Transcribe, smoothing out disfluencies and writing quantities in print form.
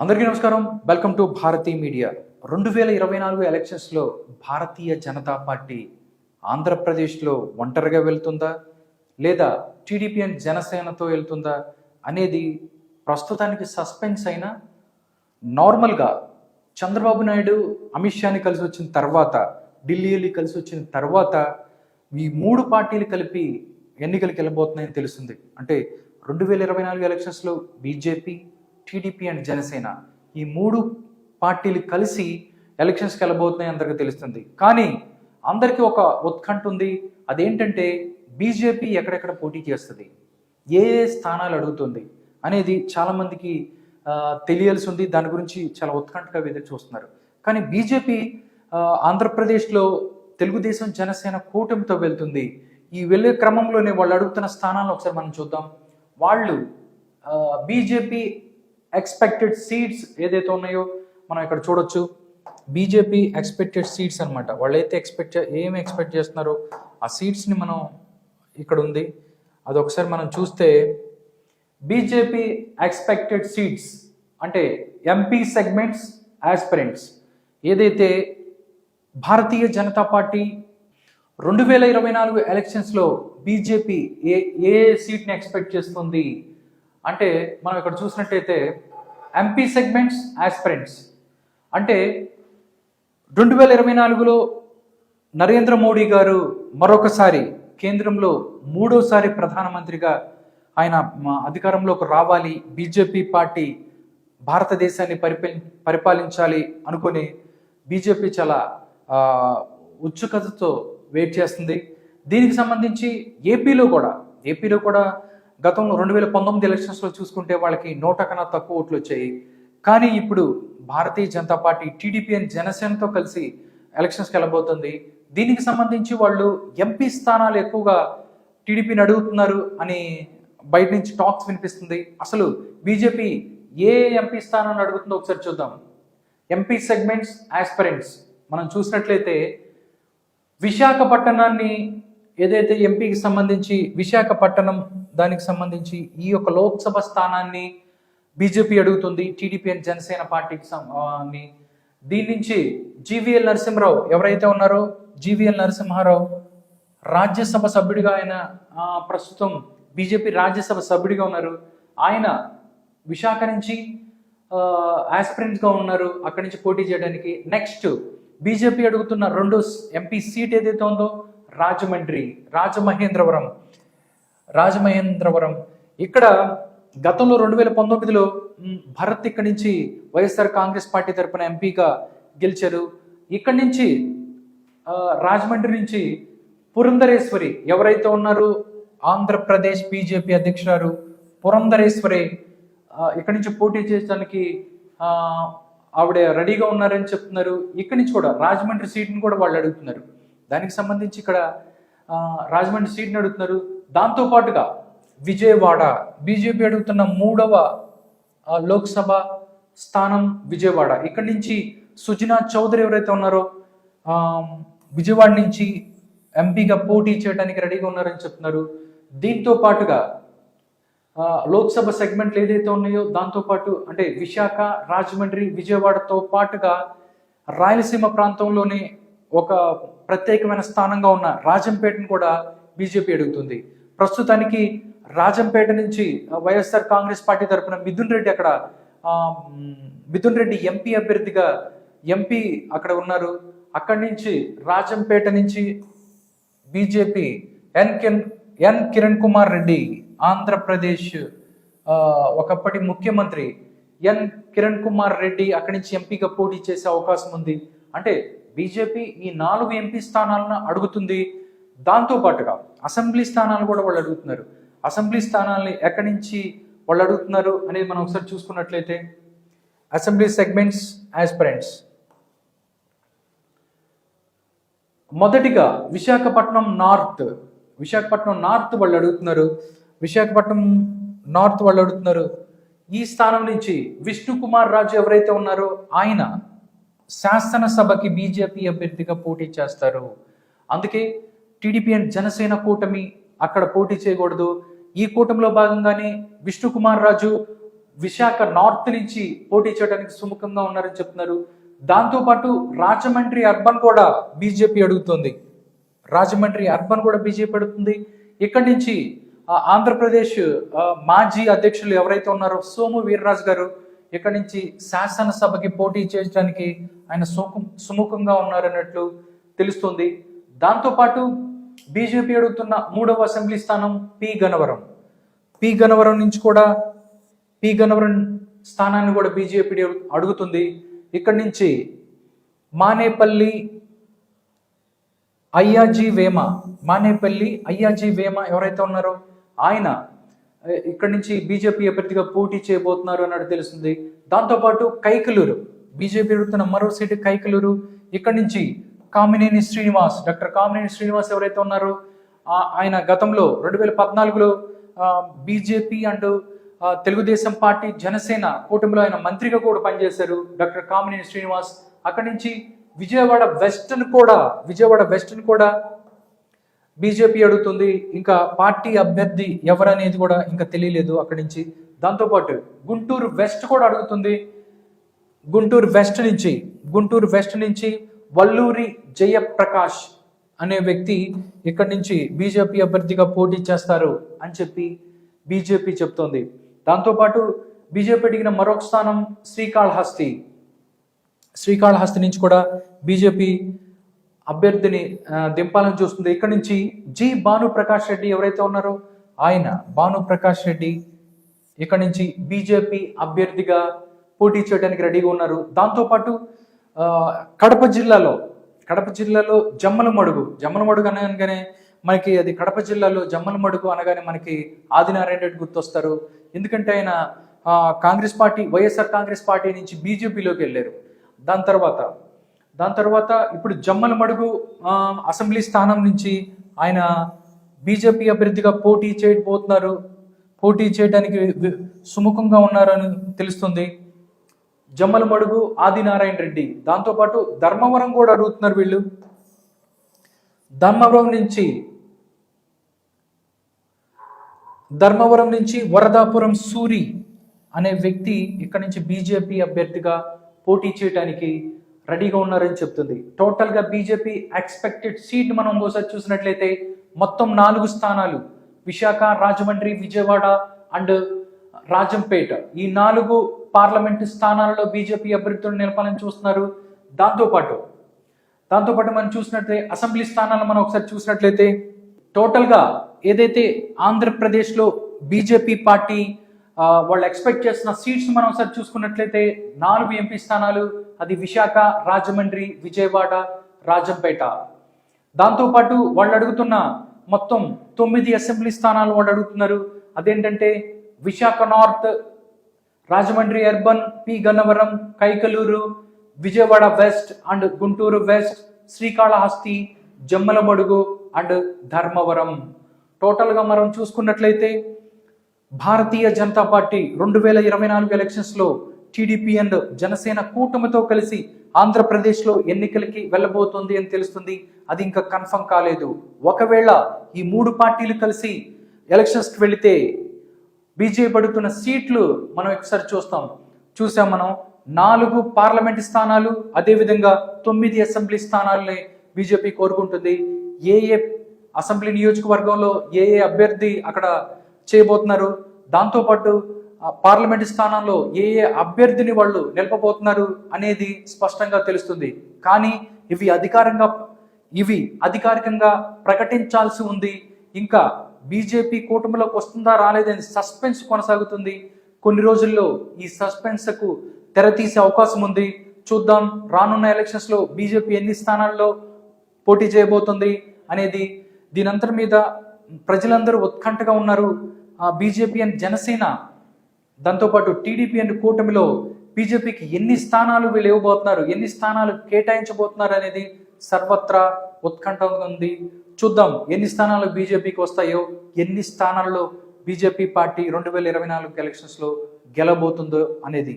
అందరికీ నమస్కారం. Welcome to Bharati media. 2024 ఎలక్షన్స్లో భారతీయ జనతా పార్టీ ఆంధ్రప్రదేశ్లో ఒంటరిగా వెళ్తుందా లేదా టీడీపీ అండ్ జనసేనతో వెళ్తుందా అనేది ప్రస్తుతానికి సస్పెన్స్ అయినా, నార్మల్గా చంద్రబాబు నాయుడు అమిత్ షాని కలిసి వచ్చిన తర్వాత, ఢిల్లీ వెళ్ళి కలిసి వచ్చిన తర్వాత ఈ మూడు పార్టీలు కలిపి ఎన్నికలకు వెళ్ళబోతున్నాయని తెలుస్తుంది. అంటే 2024 ఎలక్షన్స్లో బీజేపీ, టీడీపీ అండ్ జనసేన ఈ మూడు పార్టీలు కలిసి ఎలక్షన్స్కి వెళ్ళబోతున్నాయి అందరికీ తెలుస్తుంది. కానీ అందరికీ ఒక ఉత్కంఠ ఉంది. అదేంటంటే బీజేపీ ఎక్కడెక్కడ పోటీ చేస్తుంది, ఏ ఏ స్థానాలు అడుగుతుంది అనేది చాలామందికి తెలియాల్సి ఉంది. దాని గురించి చాలా ఉత్కంఠగా ఎదురు చూస్తున్నారు. కానీ బీజేపీ ఆంధ్రప్రదేశ్లో తెలుగుదేశం జనసేన కూటమితో వెళ్తుంది. ఈ వెళ్ళే క్రమంలోనే వాళ్ళు అడుగుతున్న స్థానాలను ఒకసారి మనం చూద్దాం. వాళ్ళు బీజేపీ ఎక్స్పెక్టెడ్ సీట్స్ ఏదైతే ఉన్నాయో మనం ఇక్కడ చూడొచ్చు. బీజేపీ ఎక్స్పెక్టెడ్ సీట్స్ అనమాట. వాళ్ళు అయితే ఏమి ఎక్స్పెక్ట్ చేస్తున్నారో ఆ సీట్స్ని మనం ఇక్కడ ఉంది, అది ఒకసారి మనం చూస్తే బీజేపీ ఎక్స్పెక్టెడ్ సీట్స్ అంటే ఎంపీ సెగ్మెంట్స్ ఆస్పిరెంట్స్ ఏదైతే భారతీయ జనతా పార్టీ 2024 ఎలక్షన్స్లో బీజేపీ ఏ సీట్ని ఎక్స్పెక్ట్ చేస్తుంది అంటే మనం ఇక్కడ చూసినట్టయితే ఎంపీ సెగ్మెంట్స్ ఆస్పిరెంట్స్ అంటే 2024లో నరేంద్ర మోడీ గారు మరొకసారి కేంద్రంలో మూడోసారి ప్రధానమంత్రిగా ఆయన అధికారంలోకి రావాలి, బీజేపీ పార్టీ భారతదేశాన్ని పరిపాలించాలి అనుకుని బీజేపీ చాలా ఉత్సుకతతో వెయిట్ చేస్తుంది. దీనికి సంబంధించి ఏపీలో కూడా గతంలో 2019 ఎలక్షన్స్లో చూసుకుంటే వాళ్ళకి 100 కన్నా తక్కువ ఓట్లు వచ్చాయి. కానీ ఇప్పుడు Bharatiya Janata party TDP and జనసేనతో కలిసి ఎలక్షన్స్కి వెళ్ళబోతుంది. దీనికి సంబంధించి వాళ్ళు ఎంపీ స్థానాలు ఎక్కువగా టీడీపీని అడుగుతున్నారు అని బయట నుంచి టాక్స్ వినిపిస్తుంది. అసలు బీజేపీ ఏ ఎంపీ స్థానాన్ని అడుగుతుందో ఒకసారి చూద్దాం. ఎంపీ సెగ్మెంట్స్ ఆస్పిరెంట్స్ మనం చూసినట్లయితే విశాఖపట్నాన్ని ఏదైతే ఎంపీకి సంబంధించి విశాఖపట్నం దానికి సంబంధించి ఈ యొక్క లోక్సభ స్థానాన్ని బీజేపీ అడుగుతుంది, టీడీపీ అండ్ జనసేన పార్టీకి దీని నుంచి జీవీఎల్ నరసింహారావు ఎవరైతే ఉన్నారో, జీవీఎల్ నరసింహారావు రాజ్యసభ సభ్యుడిగా ఆయన ప్రస్తుతం బీజేపీ రాజ్యసభ సభ్యుడిగా ఉన్నారు. ఆయన విశాఖ నుంచి ఆస్పిరెంట్గా ఉన్నారు, అక్కడి నుంచి పోటీ చేయడానికి. నెక్స్ట్ బీజేపీ అడుగుతున్న రెండో ఎంపీ సీట్ ఏదైతే ఉందో రాజమహేంద్రవరం. ఇక్కడ గతంలో 2019లో భరత్ ఇక్కడి నుంచి వైఎస్ఆర్ కాంగ్రెస్ పార్టీ తరఫున ఎంపీగా గెలిచారు. ఇక్కడి నుంచి రాజమండ్రి నుంచి పురంధరేశ్వరి ఎవరైతే ఉన్నారో ఆంధ్రప్రదేశ్ బీజేపీ అధ్యక్షురాలు పురంధరేశ్వరి ఇక్కడి నుంచి పోటీ చేయడానికి ఆవిడ రెడీగా ఉన్నారని చెప్తున్నారు. ఇక్కడి నుంచి కూడా రాజమండ్రి సీట్ని కూడా వాళ్ళు అడుగుతున్నారు. దానికి సంబంధించి ఇక్కడ రాజమండ్రి సీట్ని అడుగుతున్నారు. దాంతోపాటుగా విజయవాడ బీజేపీ అడుగుతున్న 3వ లోక్సభ స్థానం విజయవాడ. ఇక్కడి నుంచి సుజనా చౌదరి ఎవరైతే ఉన్నారో విజయవాడ నుంచి ఎంపీగా పోటీ చేయడానికి రెడీగా ఉన్నారని చెప్తున్నారు. దీంతో పాటుగా లోక్సభ సెగ్మెంట్లు ఏదైతే ఉన్నాయో దాంతోపాటు అంటే విశాఖ, రాజమండ్రి, విజయవాడతో పాటుగా రాయలసీమ ప్రాంతంలోనే ఒక ప్రత్యేకమైన స్థానంగా ఉన్న రాజంపేటను కూడా బీజేపీ అడుగుతుంది. ప్రస్తుతానికి రాజంపేట నుంచి వైఎస్ఆర్ కాంగ్రెస్ పార్టీ తరఫున మిథున్ రెడ్డి ఎంపీ అభ్యర్థిగా ఎంపీ అక్కడ ఉన్నారు. అక్కడి నుంచి రాజంపేట నుంచి బీజేపీ ఎన్ కిరణ్ కుమార్ రెడ్డి ఆంధ్రప్రదేశ్ ఒకప్పటి ముఖ్యమంత్రి ఎన్ కిరణ్ కుమార్ రెడ్డి అక్కడి నుంచి ఎంపీగా పోటీ చేసే అవకాశం ఉంది. అంటే బీజేపీ ఈ 4 ఎంపీ స్థానాలను అడుగుతుంది. దాంతోపాటుగా అసెంబ్లీ స్థానాలు కూడా వాళ్ళు అడుగుతున్నారు. అసెంబ్లీ స్థానాలని ఎక్కడి నుంచి వాళ్ళు అడుగుతున్నారు అనేది మనం ఒకసారి చూసుకున్నట్లయితే అసెంబ్లీ సెగ్మెంట్స్ ఆస్పిరెంట్స్ మొదటిగా విశాఖపట్నం నార్త్ వాళ్ళు అడుగుతున్నారు. ఈ స్థానం నుంచి విష్ణు కుమార్ రాజు ఎవరైతే ఉన్నారో ఆయన శాసనసభకి బీజేపీ అభ్యర్థిగా పోటీ చేస్తారు. అందుకే టీడీపీ అండ్ జనసేన కూటమి అక్కడ పోటీ చేయకూడదు. ఈ కూటమిలో భాగంగానే విష్ణు కుమార్ రాజు విశాఖ నార్త్ నుంచి పోటీ చేయడానికి సుముఖంగా ఉన్నారని చెప్తున్నారు. దాంతోపాటు రాజమండ్రి అర్బన్ కూడా బీజేపీ అడుగుతుంది. రాజమండ్రి అర్బన్ కూడా బీజేపీ అడుగుతుంది. ఇక్కడి నుంచి ఆంధ్రప్రదేశ్ మాజీ అధ్యక్షులు ఎవరైతే ఉన్నారో సోము వీర్రాజు గారు ఇక్కడి నుంచి శాసనసభకి పోటీ చేయడానికి ఆయన సుముఖంగా ఉన్నారన్నట్లు తెలుస్తుంది. దాంతోపాటు బీజేపీ అడుగుతున్న 3వ అసెంబ్లీ స్థానం పి గన్నవరం నుంచి కూడా పి గన్నవరం స్థానాన్ని కూడా బీజేపీ అడుగుతుంది. ఇక్కడి నుంచి మానేపల్లి అయ్యాజీ వేమ ఎవరైతే ఉన్నారో ఆయన ఇక్కడి నుంచి బీజేపీ అభ్యర్థిగా పోటీ చేయబోతున్నారు అన్నట్టు తెలుస్తుంది. దాంతోపాటు కైకలూరు, బీజేపీ అడుగుతున్న మరో సీటు కైకలూరు. ఇక్కడి నుంచి డాక్టర్ కామినేని శ్రీనివాస్ ఎవరైతే ఉన్నారో ఆయన గతంలో 2014లో BJP and Telugu Desam party Janasena కూటమిలో ఆయన మంత్రిగా కూడా పనిచేశారు డాక్టర్ కామినేని శ్రీనివాస్. అక్కడి నుంచి విజయవాడ వెస్ట్ను కూడా బీజేపీ అడుగుతుంది. ఇంకా పార్టీ అభ్యర్థి ఎవరనేది కూడా ఇంకా తెలియలేదు అక్కడి నుంచి. దాంతోపాటు గుంటూరు వెస్ట్ కూడా అడుగుతుంది. గుంటూరు వెస్ట్ నుంచి వల్లూరి జయప్రకాష్ అనే వ్యక్తి ఇక్కడి నుంచి బీజేపీ అభ్యర్థిగా పోటీ చేస్తారు అని చెప్పి బీజేపీ చెప్తోంది. దాంతోపాటు బీజేపీ అడిగిన మరొక స్థానం శ్రీకాళహస్తి నుంచి కూడా బీజేపీ అభ్యర్థిని దింపాలని చూస్తుంది. ఇక్కడి నుంచి జి భానుప్రకాష్ రెడ్డి ఎవరైతే ఉన్నారో ఆయన భానుప్రకాష్ రెడ్డి ఇక్కడి నుంచి బీజేపీ అభ్యర్థిగా పోటీ చేయడానికి రెడీగా ఉన్నారు. దాంతోపాటు కడప జిల్లాలో జమ్మలమడుగు అనగానే మనకి అది కడప జిల్లాలో జమ్మలమడుగు అనగానే మనకి ఆదినారాయణ రెడ్డి గుర్తొస్తారు. ఎందుకంటే ఆయన వైఎస్ఆర్ కాంగ్రెస్ పార్టీ నుంచి బీజేపీలోకి వెళ్ళారు. దాని తర్వాత ఇప్పుడు జమ్మలమడుగు అసెంబ్లీ స్థానం నుంచి ఆయన బీజేపీ అభ్యర్థిగా పోటీ చేయడానికి సుముఖంగా ఉన్నారని తెలుస్తుంది. జమ్మలమడుగు ఆదినారాయణ రెడ్డి. దాంతోపాటు ధర్మవరం కూడా అడుగుతున్నారు వీళ్ళు. ధర్మవరం నుంచి వరదాపురం సూరి అనే వ్యక్తి ఇక్కడి నుంచి బీజేపీ అభ్యర్థిగా పోటీ చేయడానికి రెడీగా ఉన్నారని చెప్తుంది. టోటల్గా బీజేపీ ఎక్స్పెక్టెడ్ సీట్ మనం ఒకసారి చూసినట్లయితే మొత్తం 4 స్థానాలు విశాఖ, రాజమండ్రి, విజయవాడ అండ్ రాజంపేట, ఈ 4 పార్లమెంటు స్థానాలలో బీజేపీ అభ్యర్థులను నిలపాలని చూస్తున్నారు. దాంతోపాటు మనం చూసినట్లయితే అసెంబ్లీ స్థానాలను మనం ఒకసారి చూసినట్లయితే టోటల్గా ఏదైతే ఆంధ్రప్రదేశ్లో బీజేపీ పార్టీ వాళ్ళు ఎక్స్పెక్ట్ చేస్తున్న సీట్స్ మనం ఒకసారి చూసుకున్నట్లయితే 4 ఎంపీ స్థానాలు, అది విశాఖ, రాజమండ్రి, విజయవాడ, రాజంపేట. దాంతోపాటు వాళ్ళు అడుగుతున్న మొత్తం 9 అసెంబ్లీ స్థానాలు వాళ్ళు అడుగుతున్నారు. అదేంటంటే Visakha north, Rajahmundry urban, P Gannavaram, Kaikaluru, Vijayawada west and Guntur west, Srikalahasti, Jammalamadugu and Dharmavaram. టోటల్గా మనం చూసుకున్నట్లయితే భారతీయ జనతా పార్టీ 2024 ఎలక్షన్స్లో టీడీపీ అండ్ జనసేన కూటమితో కలిసి ఆంధ్రప్రదేశ్లో ఎన్నికలకి వెళ్ళబోతుంది అని తెలుస్తుంది. అది ఇంకా కన్ఫర్మ్ కాలేదు. ఒకవేళ ఈ 3 పార్టీలు కలిసి ఎలక్షన్స్కి వెళితే బీజేపీ పడుతున్న సీట్లు మనం ఒకసారి చూసాం మనం 4 పార్లమెంట్ స్థానాలు, అదేవిధంగా 9 అసెంబ్లీ స్థానాలని బీజేపీ కోరుకుంటుంది. ఏ అసెంబ్లీ నియోజకవర్గంలో ఏ అభ్యర్థి అక్కడ చేయబోతున్నారు, దాంతోపాటు పార్లమెంట్ స్థానంలో ఏ అభ్యర్థిని వాళ్ళు నిలపబోతున్నారు అనేది స్పష్టంగా తెలుస్తుంది. కానీ ఇవి అధికారికంగా ప్రకటించాల్సి ఉంది. ఇంకా బీజేపీ కూటమిలోకి వస్తుందా రాలేదని సస్పెన్స్ కొనసాగుతుంది. కొన్ని రోజుల్లో ఈ సస్పెన్స్కు తెరతీసే అవకాశం ఉంది. చూద్దాం రానున్న ఎలక్షన్స్లో బీజేపీ ఎన్ని స్థానాల్లో పోటీ చేయబోతుంది అనేది. దీనంతటి మీద ప్రజలందరూ ఉత్కంఠగా ఉన్నారు. బీజేపీ అండ్ జనసేన, దాంతోపాటు టీడీపీ అండ్ కూటమిలో బీజేపీకి ఎన్ని స్థానాలు వీళ్ళు ఇవ్వబోతున్నారు, ఎన్ని స్థానాలు కేటాయించబోతున్నారు అనేది సర్వత్రా ఉత్కంఠంగా ఉంది. చూద్దాం ఎన్ని స్థానాలు బీజేపీకి వస్తాయో, ఎన్ని స్థానాల్లో బీజేపీ పార్టీ 2024 ఎలక్షన్స్లో గెలబోతుందో అనేది.